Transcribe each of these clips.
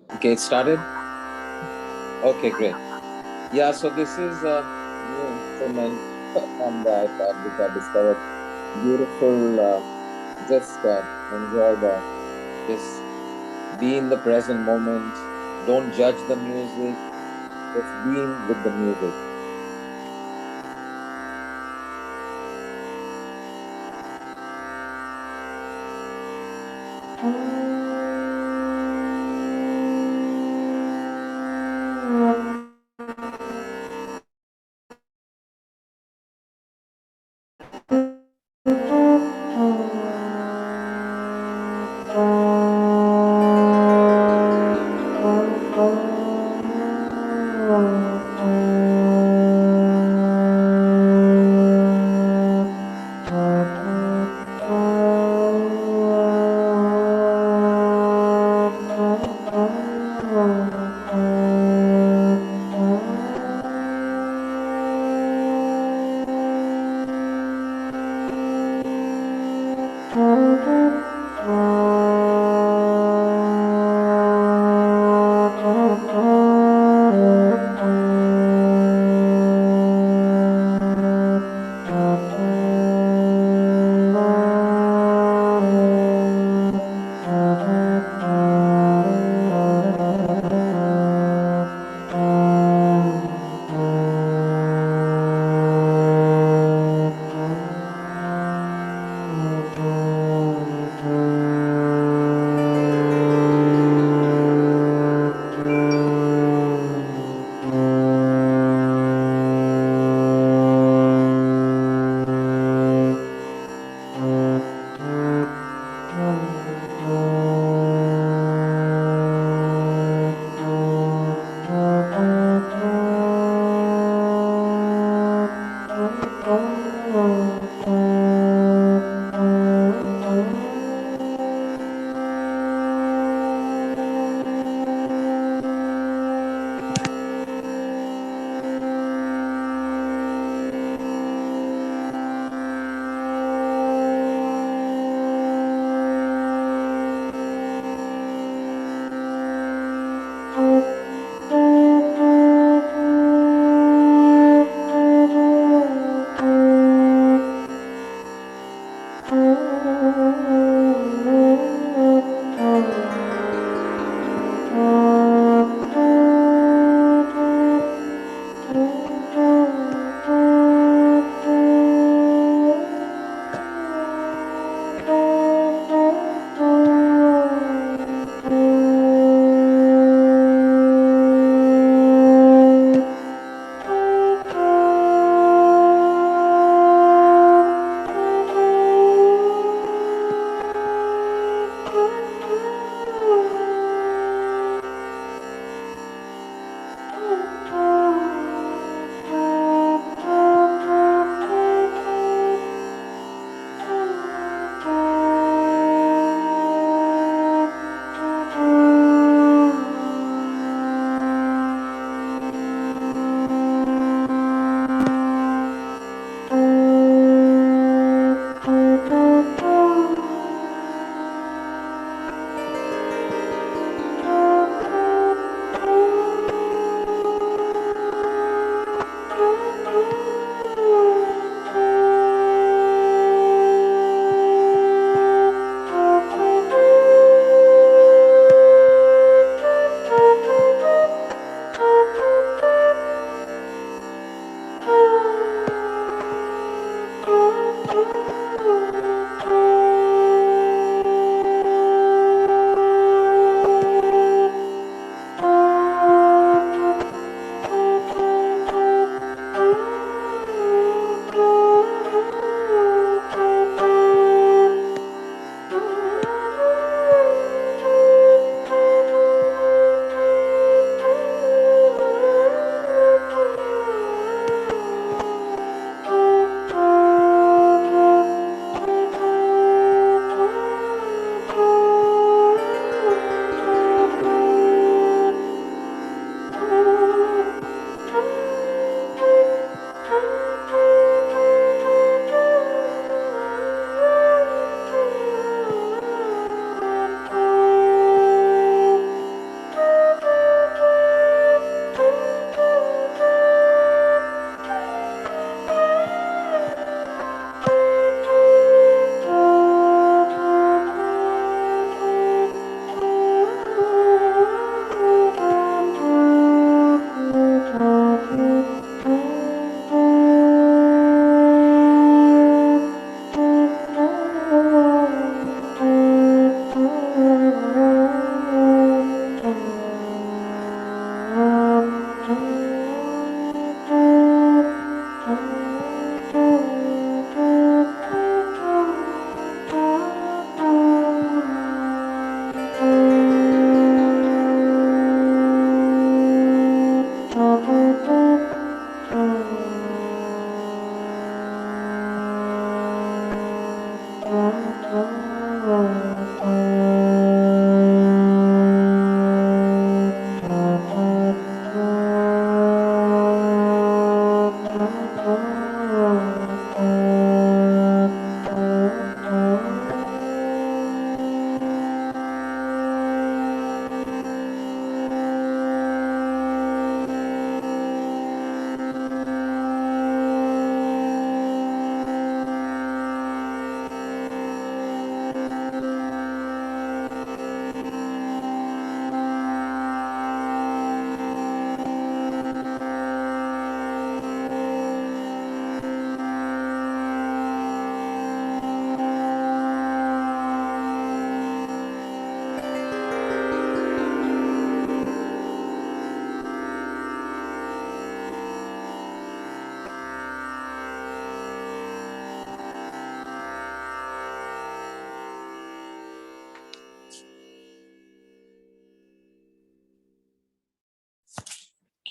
Okay, it started? Okay, great. Yeah, so this is a new instrument on the iPad which I discovered. Beautiful. Just enjoy just be in the present moment. Don't judge the music. Just being with the music.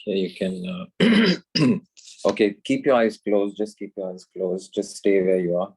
Here you can. Okay, keep your eyes closed. Just keep your eyes closed. Just stay where you are.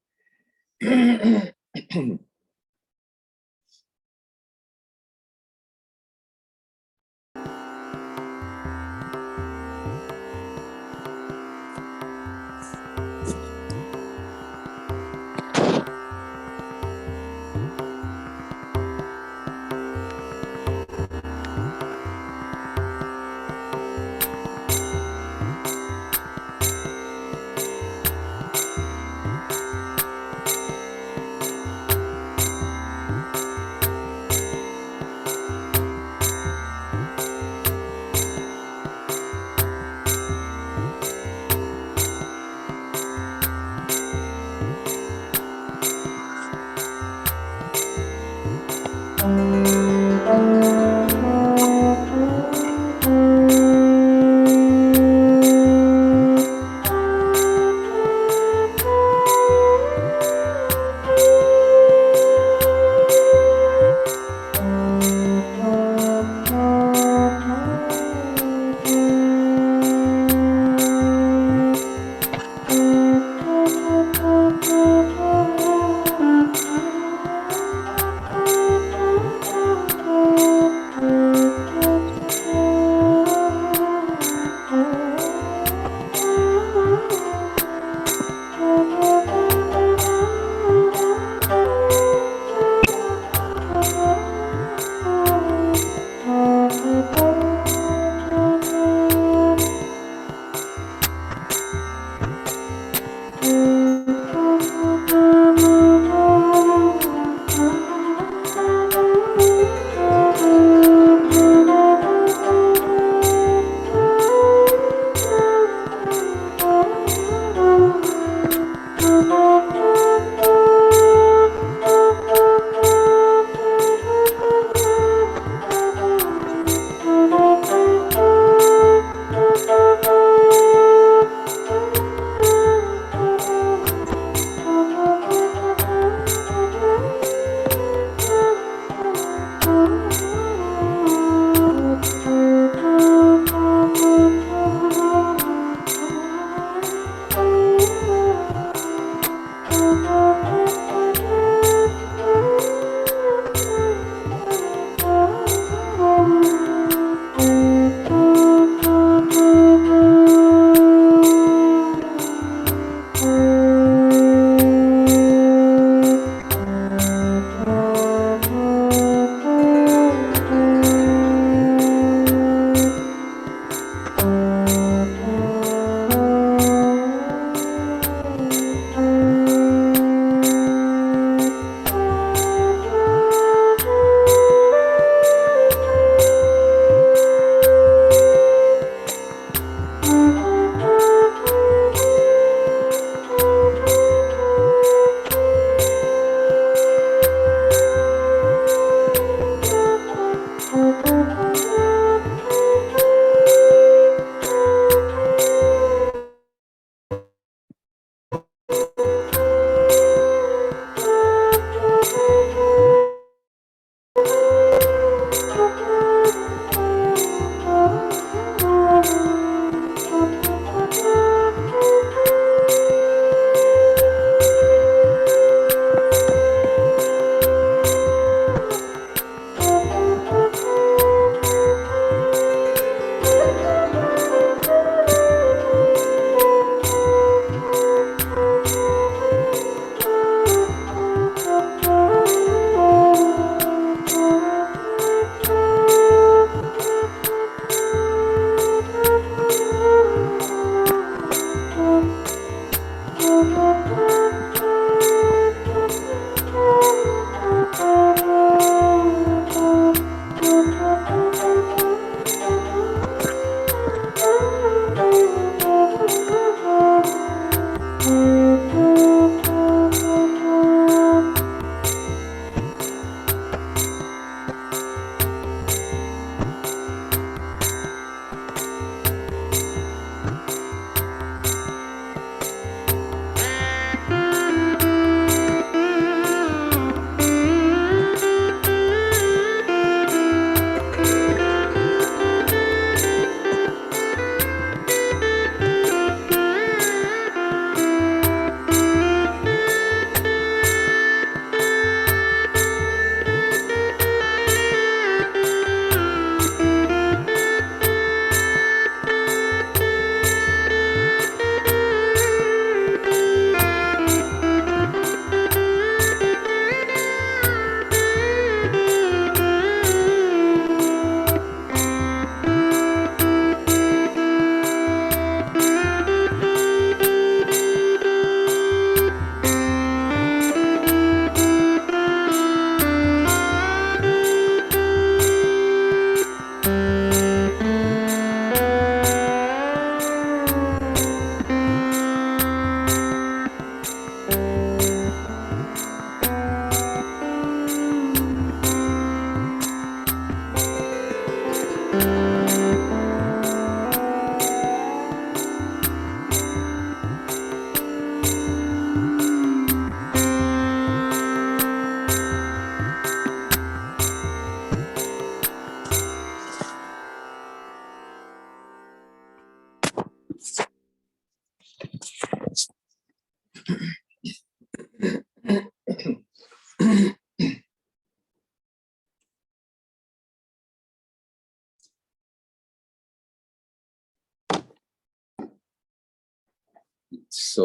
So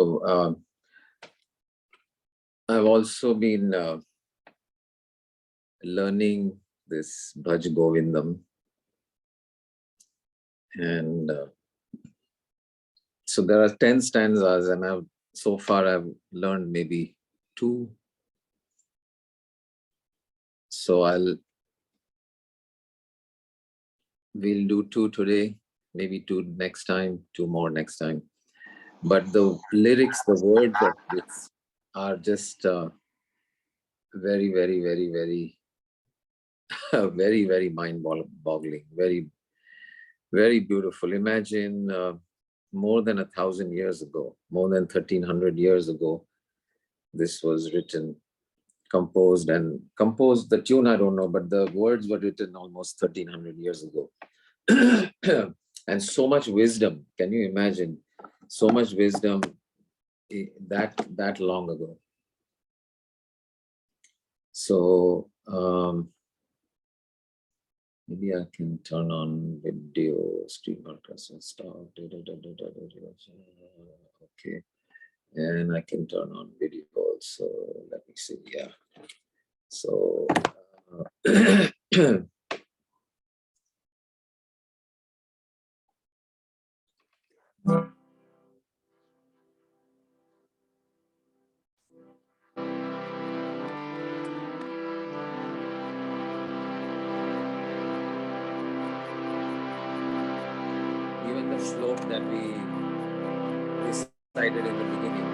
I've also been learning this Bhaj Govindam, and so there are 10 stanzas, and so far I've learned maybe 2. So we'll do 2 today, maybe 2 next time, 2 more next time. But the lyrics, the words of this are just very, very, very, very, very, very mind-boggling, very, very beautiful. Imagine more than 1,000 years ago, more than 1,300 years ago, this was written, composed. The tune I don't know, but the words were written almost 1,300 years ago. And so much wisdom. Can you imagine? So much wisdom that long ago. So maybe I can turn on video, stream broadcast and stuff. Okay. And I can turn on video also. Let me see. Yeah. So even the slope that we decided in the beginning.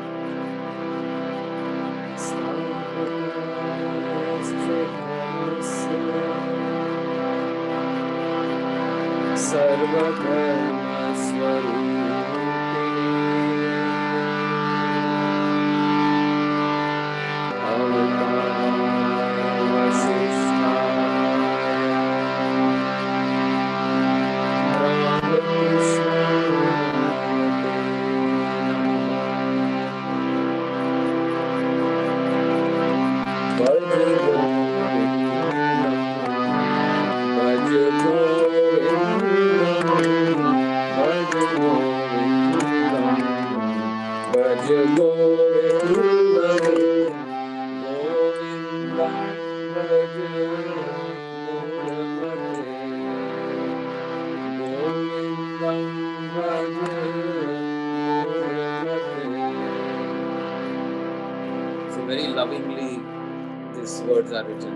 So very lovingly these words are written.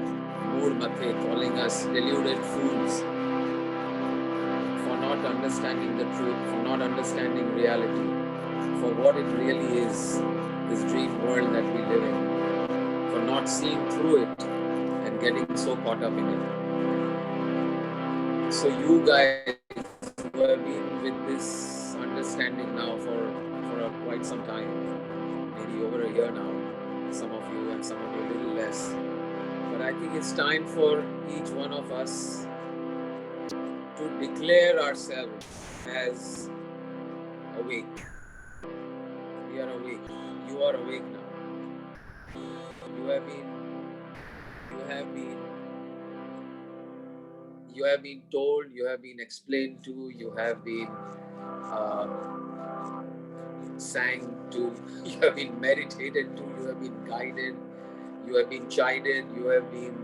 Moor Mathe, calling us deluded fools for not understanding the truth, for not understanding reality, for what it really is, this dream world that we live in, for not seeing through it and getting so caught up in it. So you guys who have been with this understanding now for quite some time, maybe over a year now, some of you and some of you a little less. But I think it's time for each one of us to declare ourselves as awake. We are awake. You are awake now. You have been told, you have been explained to, you have been sang to, you have been meditated to, you have been guided, you have been chided, you have been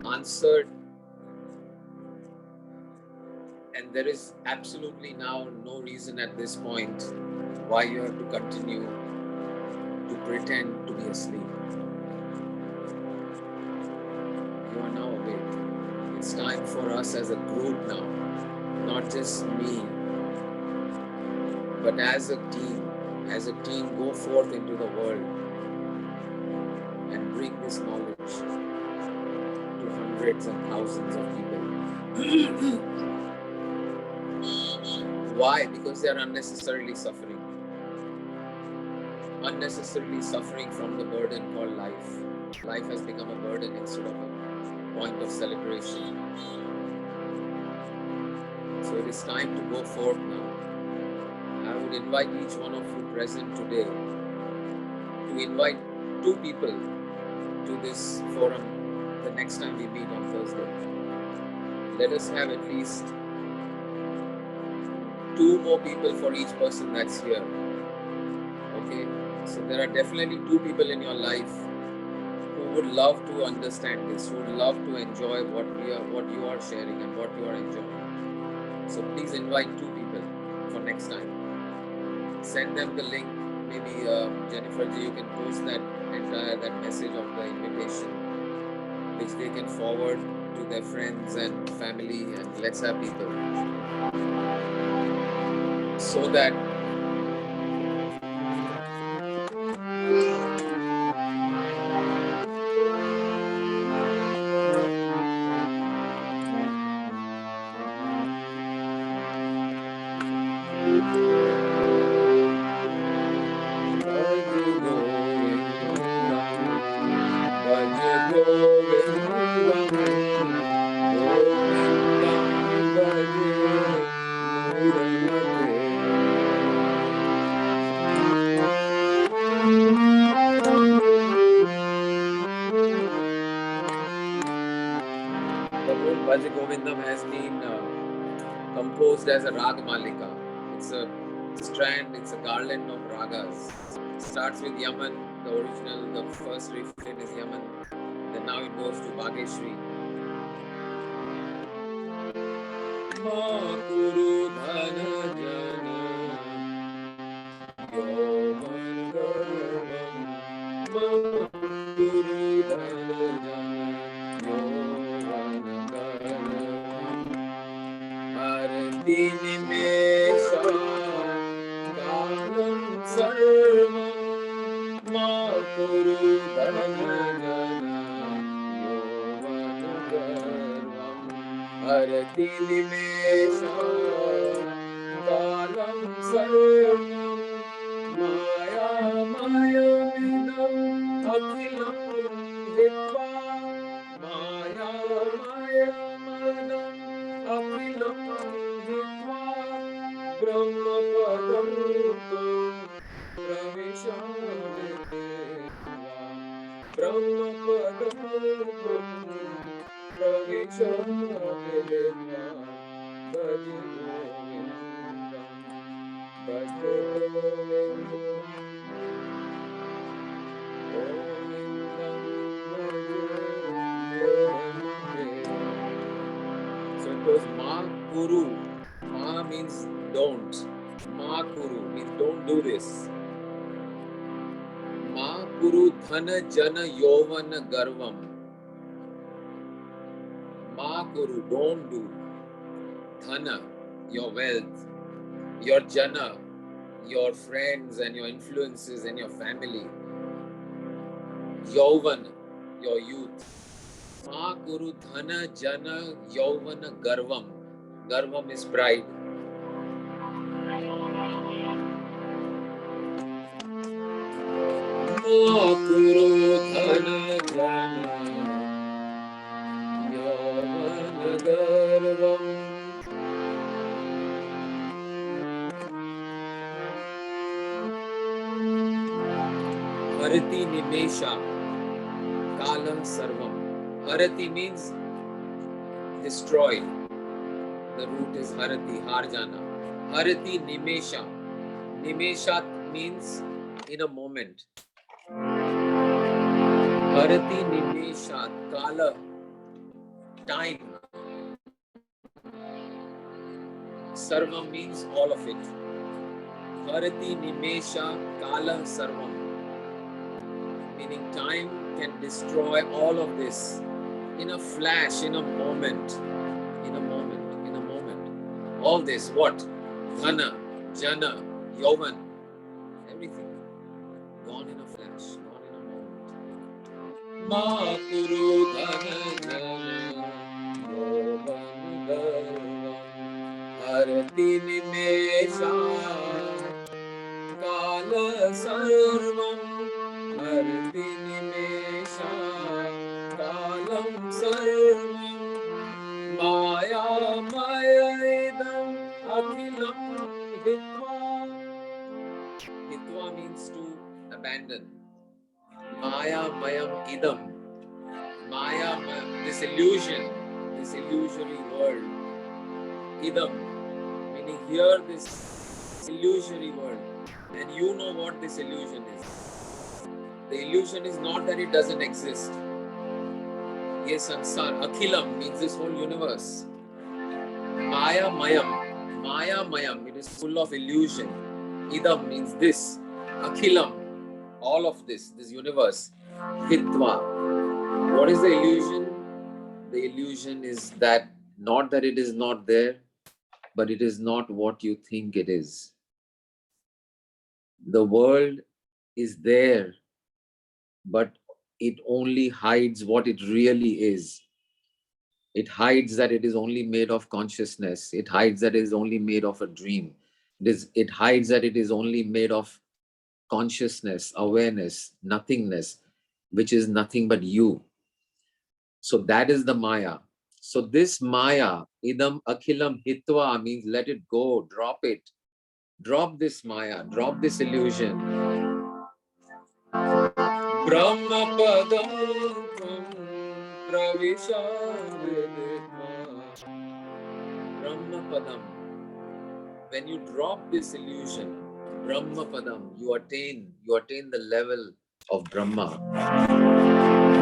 answered. And there is absolutely now no reason at this point why you have to continue to pretend to be asleep. You are now awake. It's time for us as a group now, not just me, but as a team, go forth into the world and bring this knowledge to hundreds and thousands of people. Why? Because they are unnecessarily suffering. Unnecessarily suffering from the burden called life. Life has become a burden instead of a point of celebration. So it is time to go forth now. I would invite each one of you present today to invite 2 people to this forum the next time we meet on Thursday. Let us have at least 2 more people for each person that's here. Okay? So there are definitely 2 people in your life who would love to understand this, who would love to enjoy what you are sharing and what you are enjoying. So please invite 2 people for next time. Send them the link. Maybe Jennifer ji, you can post that message of the invitation, which they can forward to their friends and family, and let's have people so that Bhaj Govindam, Govindam Bhaj Murate. The whole Bhaj Govindam has been composed as a Rag Malika. It's a strand, it's a garland of ragas. It starts with Yaman, the original, the first refrain is Yaman. Then now it goes to Bhageshri. Ma Guru Dhana Jana Yovan Garvam. Ma Guru Dhana Jana Yovan Garvam. Arti Nimesha Kalam Sarvam. Ma Guru Dhana Jana Yovan Garvam. Arti Nimesha Kalam Sarvam. Maya Maya Vidam Akhilam Hitva. Maya Maya Madam Akhilam Hitva. Brahma Padam Tum Pravishadeva. Brahma Padam Tum Pravishadeva. Bhaj Govindam, Bhaj Govindam, Govindam Bhaj Govindam. So it goes Ma Kuru. Ma means don't. Ma Kuru means don't do this. Ma Kuru Dhana Jana Yovana Garvam. Ma Kuru, don't do. Dhana, your wealth, your jana, your friends and your influences and your family. Yauvan, your youth. Ma Kuru Dhana Jana Yauvana Garvam. Garvam is pride. Ma Kuru Dhana Jana Yauvana Garvam. Harati Nimesha Kala Sarvam. Harati means destroy. The root is Harati, Harjana. Harati Nimesha. Nimesha means in a moment. Harati Nimesha Kala, time. Sarvam means all of it. Harati Nimesha Kala Sarvam. Meaning time can destroy all of this in a flash, in a moment. In a moment, in a moment. All this, what? Dhana, Jana, Yauvan, everything. Gone in a flash, gone in a moment. Ma Kuru Dhana Jana Yauvan Garvam. Arti nimesha kala sarvam. Arti nimesha kalam sarvam. Maya maya idam akhilam hitva. Hitva means to abandon. Maya mayam idam. Maya, this illusion, this illusory world. Idam, meaning here this illusory world. And you know what this illusion is. The illusion is not that it doesn't exist. Yes, sansar, akhilam means this whole universe. Maya mayam, it is full of illusion. Idam means this, akhilam, all of this universe. Hitva, what is the illusion? The illusion is that not that it is not there, but it is not what you think it is. The world is there, but it only hides what it really is. It hides that it is only made of consciousness. It hides that it is only made of a dream. It hides that it is only made of consciousness, awareness, nothingness, which is nothing but you. So that is the Maya. So this Maya, idam akhilam hitva, means let it go, drop it. Drop this Maya, drop this illusion. Brahma padam pravisha viditva. Brahma padam. When you drop this illusion, Brahma padam, you attain the level of Brahma.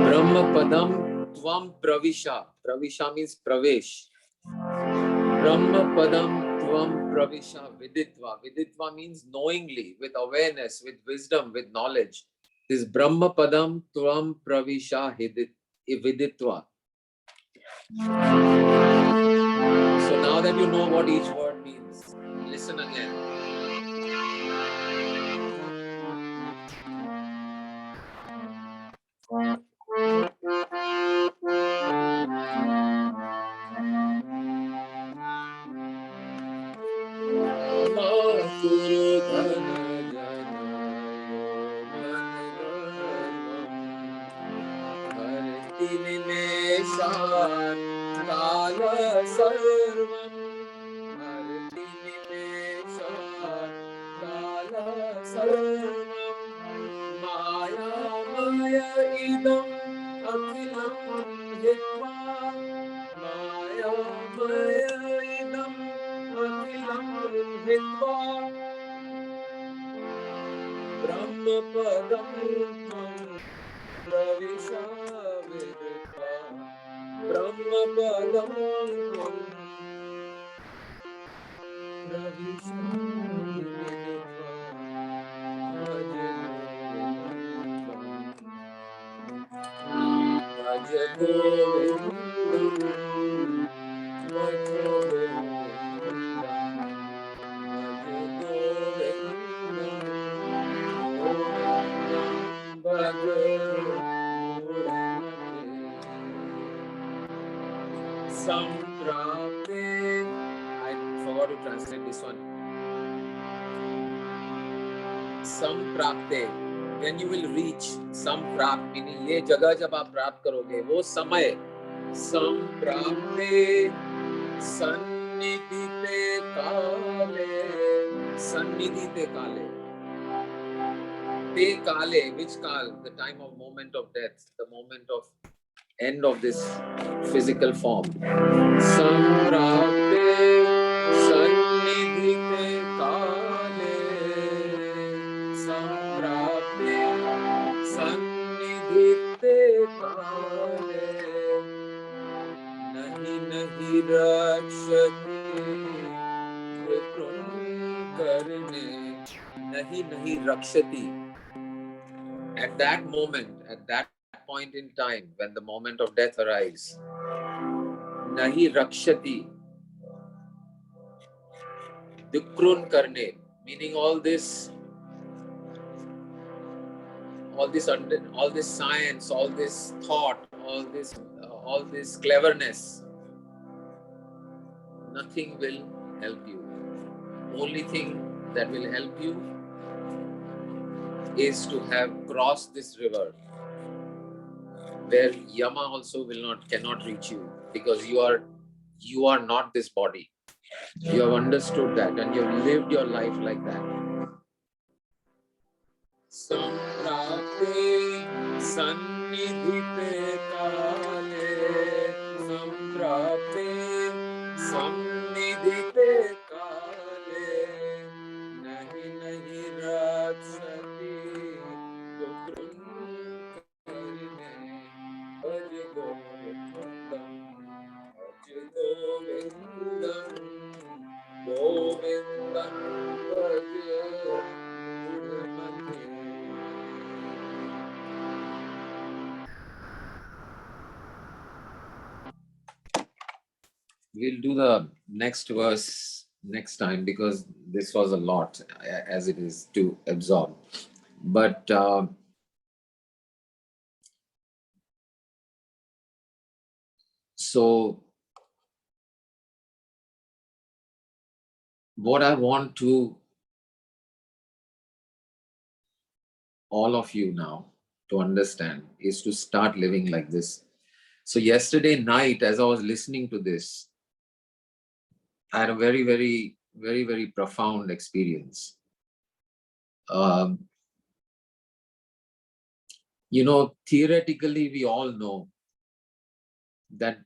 Brahma padam tvam pravisha. Pravisha means pravesh. Brahma padam tvam pravisha viditva. Viditva means knowingly, with awareness, with wisdom, with knowledge. This Brahma padam tvam pravisha viditva. So now that you know what each word means, listen again. Brahma padam pravisha viditva. Brahma padam pravisha viditva. Bhaj Govindam, Bhaj Govindam, Bhaj Govindam. Samprapte. I forgot to translate this one. Samprapte. When you will reach samprapt, meaning ये जगह जब आप प्राप्त करोगे वो समय samprapte sannidhite kale. Sannidhite kale. Te kale, which kal? The time of moment of death, the moment of end of this physical form. Samprapte sannidhite kale. Samprapte sannidhite kale. Nahi nahi rakshati vikram karne. Nahi nahi rakshati. At that moment, at that point in time, when the moment of death arrives, nahi rakshati dikrun karne, meaning all this science, all this thought, all this cleverness, nothing will help you. Only thing that will help you is to have crossed this river where Yama also cannot reach you, because you are not this body. You have understood that and you have lived your life like that. Samprapte sannidhite kale, samprapte sannidhite kale, nahi nahi raat sati putrun karne, bhaj govindam, bhaj govindam, govindam bhaj. We'll do the next verse next time, because this was a lot as it is to absorb. But so what I want to all of you now to understand is to start living like this. So yesterday night, as I was listening to this, I had a very, very, very, very profound experience. Theoretically, we all know that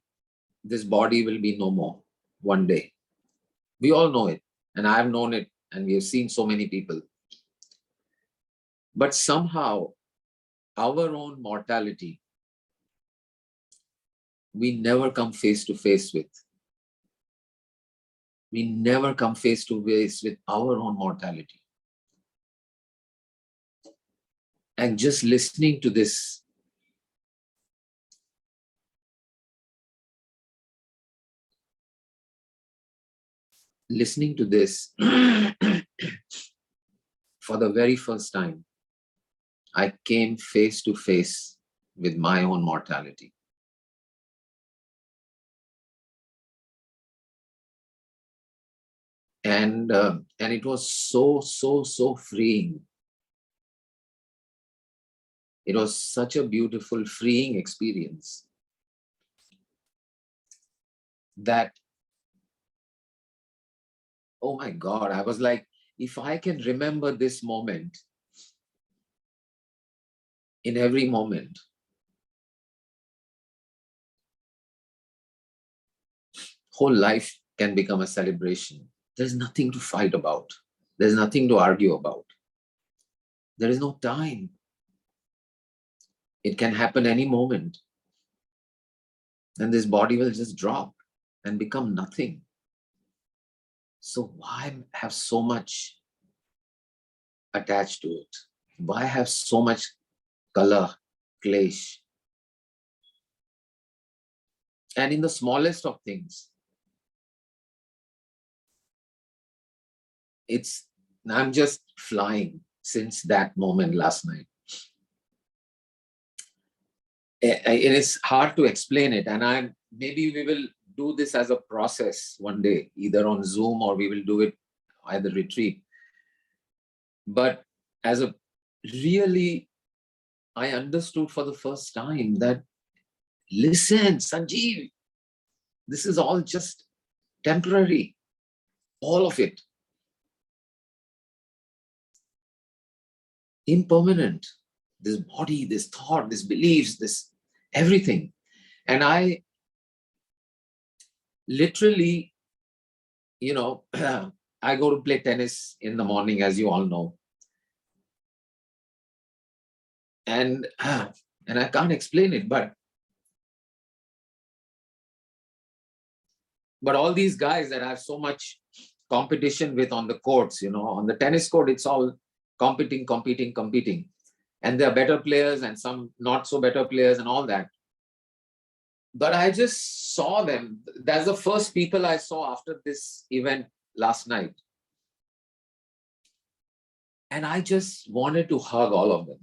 this body will be no more one day. We all know it, and I've known it, and we have seen so many people. But somehow, our own mortality, we never come face to face with. We never come face to face with our own mortality. And just listening to this, for the very first time, I came face to face with my own mortality. And it was so freeing. It was such a beautiful, freeing experience that, oh my God, I was like, if I can remember this moment in every moment, whole life can become a celebration. There's nothing to fight about. There's nothing to argue about. There is no time. It can happen any moment. And this body will just drop and become nothing. So why have so much attached to it? Why have so much color, clash? And in the smallest of things, I'm just flying since that moment last night. It is hard to explain it, and maybe we will do this as a process one day, either on Zoom or we will do it at the retreat. But as a really, I understood for the first time that, listen, Sanjiv, this is all just temporary, all of it. Impermanent. This body, this thought, this beliefs, this everything. And I literally, I go to play tennis in the morning, as you all know. And I can't explain it, but all these guys that I have so much competition with on the courts, on the tennis court, it's all competing. And there are better players and some not so better players and all that. But I just saw them. That's the first people I saw after this event last night. And I just wanted to hug all of them.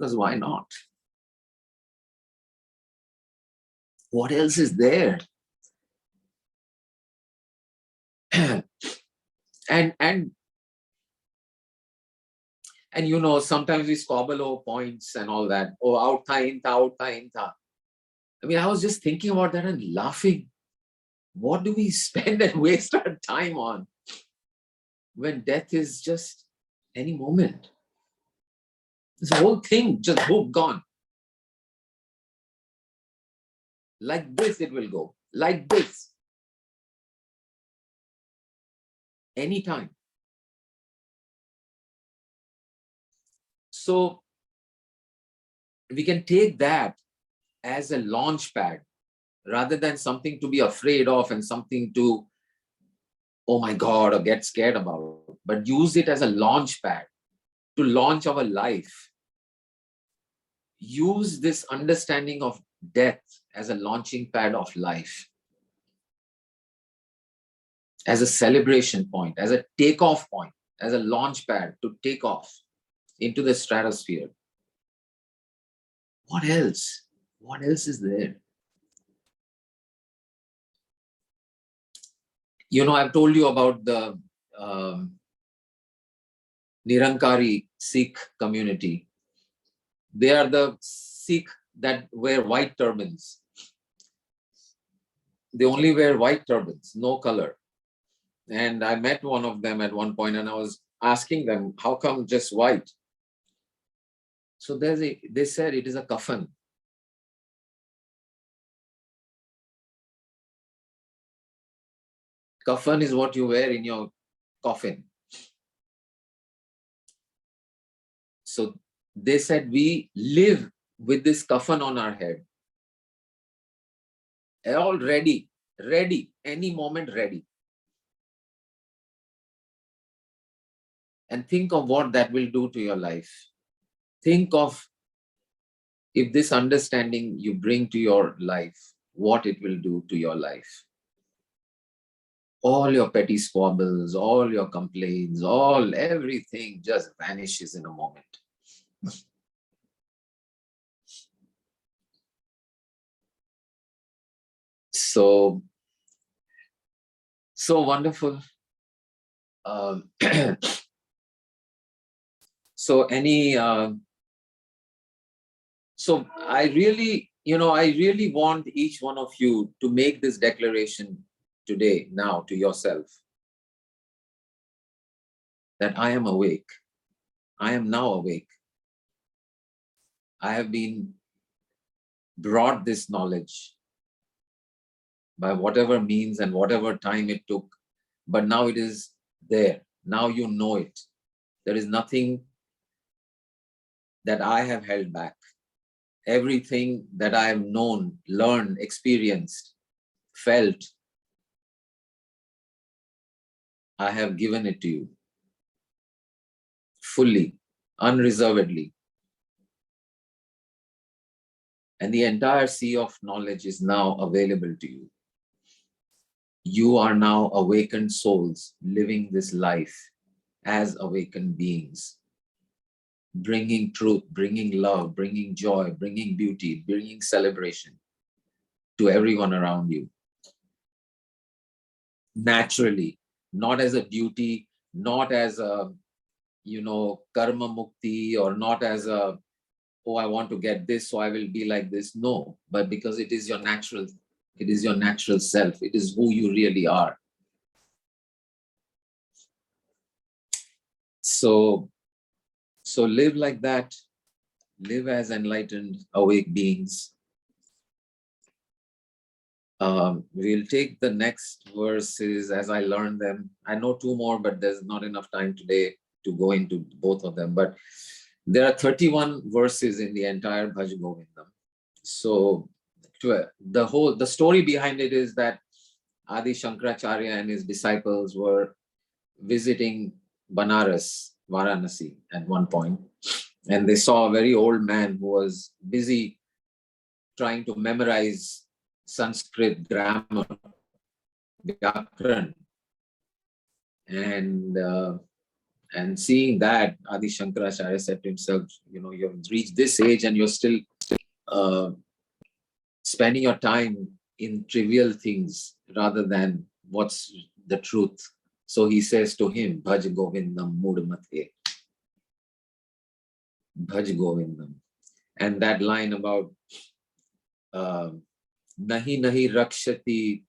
Because why not? What else is there? and and sometimes we squabble over points and all that. Oh, out tha, in tha, out tha, in tha. I mean, I was just thinking about that and laughing. What do we spend and waste our time on when death is just any moment? This whole thing just boom, gone. Like this, it will go. Like this. Anytime. So we can take that as a launch pad rather than something to be afraid of and something to, oh my God, or get scared about. But use it as a launch pad to launch our life. Use this understanding of death as a launching pad of life, as a celebration point, as a takeoff point, as a launch pad to take off into the stratosphere. What else? What else is there? I've told you about the Nirankari Sikh community. They are the Sikh that wear white turbans. They only wear white turbans, no color. And I met one of them at one point and I was asking them, how come just white? So they said it is a kafan. Kafan is what you wear in your coffin. So they said we live with this kafan on our head. All ready, any moment ready. And think of what that will do to your life. Think of if this understanding you bring to your life, what it will do to your life. All your petty squabbles, all your complaints, everything just vanishes in a moment. So wonderful. So I really want each one of you to make this declaration today, now, to yourself, that I am awake. I am now awake. I have been brought this knowledge by whatever means and whatever time it took, but now it is there. Now you know it. There is nothing that I have held back. Everything that I have known, learned, experienced, felt, I have given it to you fully, unreservedly. And the entire sea of knowledge is now available to you. You are now awakened souls living this life as awakened beings, bringing truth, bringing love, bringing joy, bringing beauty, bringing celebration to everyone around you. Naturally, not as a duty, not as a, karma mukti, or not as a, oh, I want to get this, so I will be like this. No, but because it is your natural self. It is who you really are. So live like that. Live as enlightened, awake beings. We'll take the next verses as I learn them. I know two more, but there's not enough time today to go into both of them. But there are 31 verses in the entire Bhaj Govindam. So the story behind it is that Adi Shankaracharya and his disciples were visiting Banaras, Varanasi at one point, and they saw a very old man who was busy trying to memorize Sanskrit grammar, Vyakran. And And seeing that, Adi Shankaracharya said to himself, you know, you've reached this age and you're still spending your time in trivial things rather than what's the truth. So he says to him, Bhaj Govindam Mudmate. Bhaj Govindam. And that line about Nahi Nahi Rakshati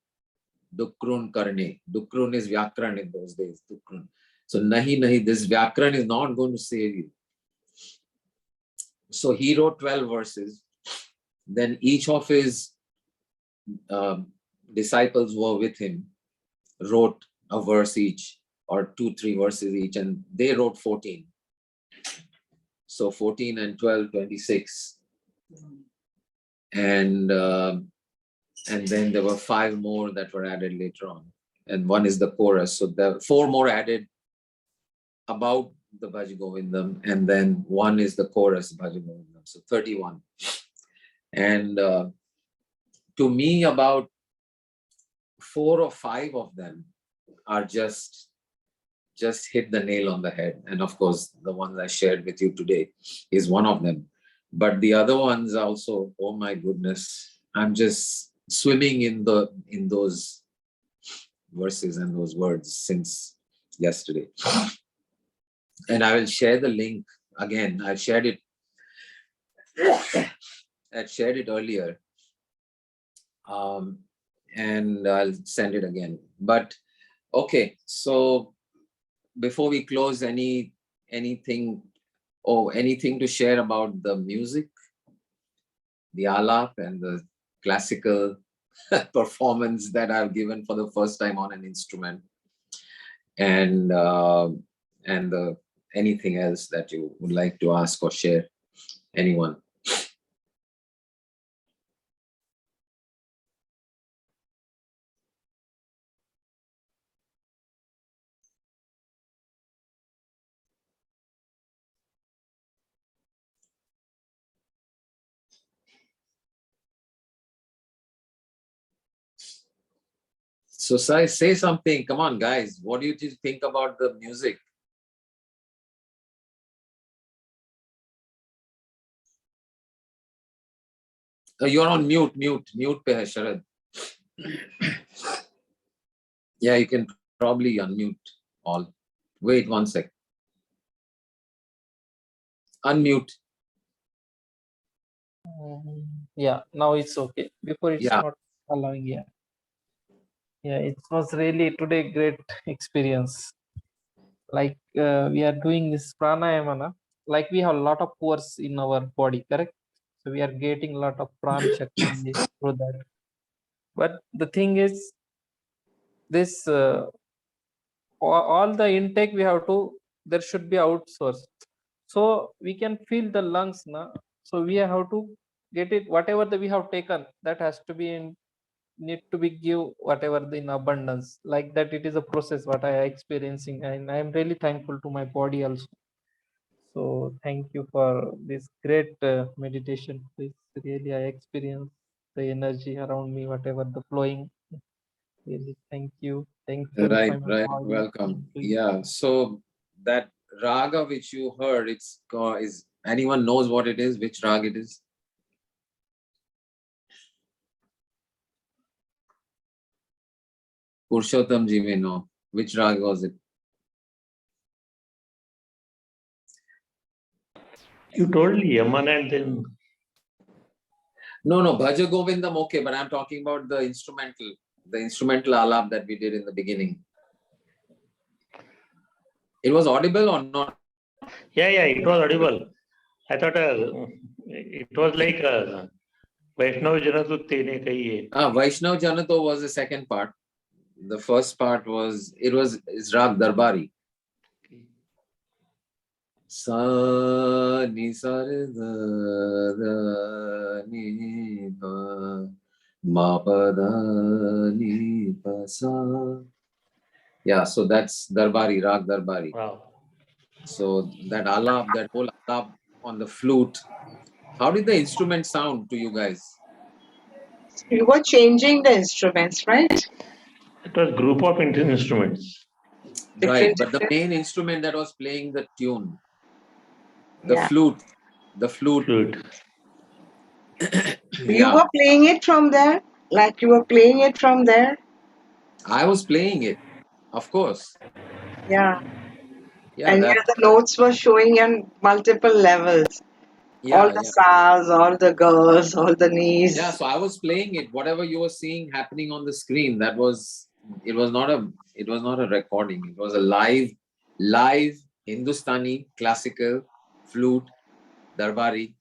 Dukrun Karne. Dukrun is Vyakran in those days. Dukrun. So Nahi Nahi, this Vyakran is not going to save you. So he wrote 12 verses. Then each of his disciples were with him, wrote a verse each or 2-3 verses each, and they wrote 14. So 14 and 12, 26. And then there were 5 more that were added later on. And one is the chorus. So there 4 more added about the Bhaj Govindam, and then one is the chorus, Bhaj Govindam. So 31. And to me, about 4 or 5 of them are just hit the nail on the head. And of course, the ones I shared with you today is one of them. But the other ones also, oh my goodness, I'm just swimming in those verses and those words since yesterday. And I will share the link again. I shared it earlier. And I'll send it again. But okay, so before we close, anything to share about the music, the alap and the classical performance that I've given for the first time on an instrument, and anything else that you would like to ask or share? Anyone? So say something. Come on, guys. What do you think about the music? You're on mute. Mute pe hai, Sharad. Yeah, you can probably unmute all. Wait 1 sec. Unmute. Yeah, now it's okay. Before it's not allowing. Yeah, it was really today great experience. Like we are doing this pranayama, like we have a lot of pores in our body, correct? So we are getting a lot of prana shakti through that. But the thing is, this all the intake we have to, there should be outsourced. So we can feel the lungs now. So we have to get it, whatever that we have taken, that has to be in, need to be give whatever in abundance. Like that, it is a process what I am experiencing, and I am really thankful to my body also. So thank you for this great meditation. This really I experience the energy around me, whatever the flowing. Really, thank you. Thank you. Right. Welcome. Yeah. So that raga which you heard, is anyone knows what it is? Which raga it is? Purushottam ji may know. Which raga was it? You told Yaman and then. No, Bhaj Govindam, okay, but I'm talking about the instrumental alap that we did in the beginning. It was audible or not? Yeah, it was audible. I thought it was like Vaishnav Janato Tene Kahiye. Vaishnav Janato was the second part. The first part was, it's Rag Darbari. Sa ni sa re da ni pa ma pa da ni pa sa. Yeah, so that's Darbari, Rag Darbari. Wow. So that alap, that whole alap on the flute. How did the instrument sound to you guys? You were changing the instruments, right? It was group of Indian instruments. Right, Different, but the different. main instrument that was playing the tune, the Yeah. flute, the flute. Flute. You Yeah, were playing it from there? Like you were playing it from there? I was playing it, of course. Yeah. Yeah, And that. here the notes were showing on multiple levels. All Yeah, the yeah, sas, all the girls, all the yeah. knees. So I was playing it. Whatever you were seeing happening on the screen, that was. It was not a. It was not a recording. It was a live Hindustani classical flute darbari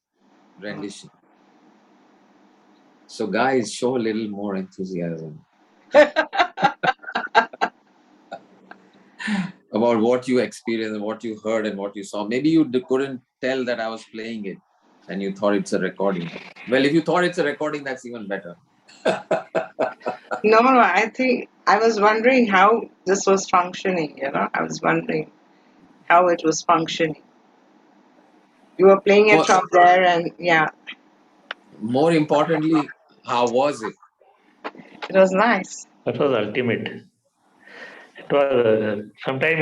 rendition. So guys, show a little more enthusiasm about what you experienced and what you heard and what you saw. Maybe you couldn't tell that I was playing it and you thought it's a recording. Well, if you thought it's a recording, that's even better. No, no, I think I was wondering how this was functioning, you know. I was wondering how it was functioning. You were playing it More, from there, and yeah, more importantly, how was it? it was nice. That was ultimate. It was sometime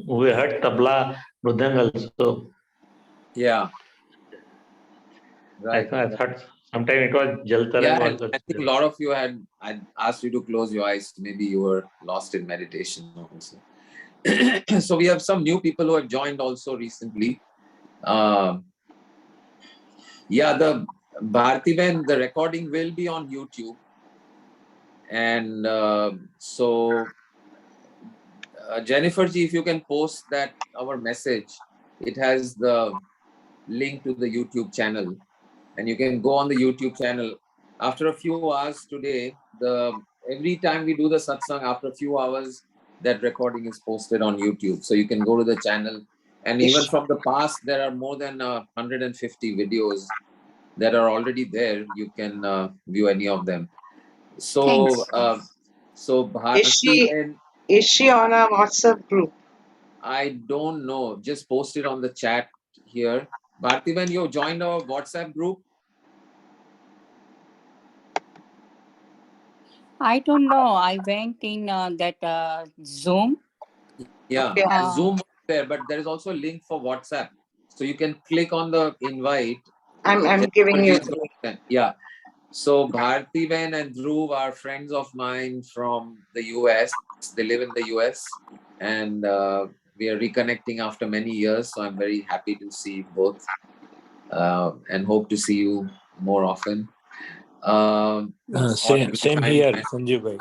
we heard tabla, mridang also. Yeah, I, right. I thought sometime it was Jal Yeah, Tarang and also I think a there. lot of you I asked you to close your eyes. Maybe you were lost in meditation also. So we have some new people who have joined also recently. Um, yeah, the Bhartiben, the recording will be on YouTube. And so, Jennifer ji, if you can post that our message, it has the link to the YouTube channel. And you can go on the YouTube channel. After a few hours today, every time we do the satsang, after a few hours, that recording is posted on YouTube. So you can go to the channel. And even Is from the past, there are more than 150 videos that are already there. You can view any of them. So, Thanks. so is Bharti, she then is she on a WhatsApp group? I don't know. Just post it on the chat here. Bharti, when you joined our WhatsApp group, I don't know. I went in that Zoom. yeah, Okay, Zoom was there, but there is also a link for WhatsApp. So you can click on the invite. I'm giving Jennifer ji you is the going link. to yeah. So Bhartiben and Dhruv are friends of mine from the US. They live in the US, and we are reconnecting after many years. So I'm very happy to see both, and hope to see you more often. Or every Same time. here, Sanjiv bhai.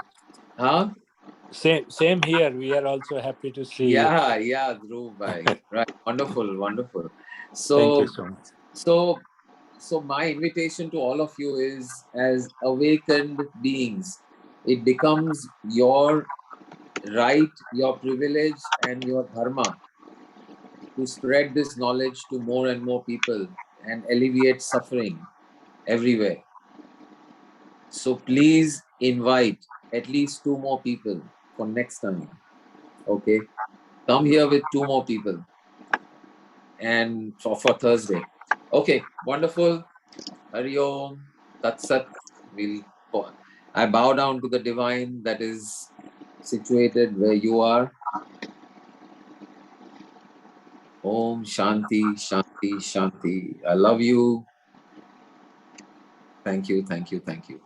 Huh? Same here. We are also happy to see you. Yeah, yeah, Dhruv bhai. Right. Wonderful, wonderful. Thank you So, so much. so, so my invitation to all of you is, as awakened beings, it becomes your right, your privilege, and your dharma to spread this knowledge to more and more people and alleviate suffering everywhere. So please invite at least 2 more people for next time. Okay, come here with 2 more people, and for Thursday. Okay, wonderful. Hari Om, Tat Sat. I bow down to the divine that is situated where you are. Om Shanti, Shanti, Shanti. I love you. Thank you, thank you, thank you.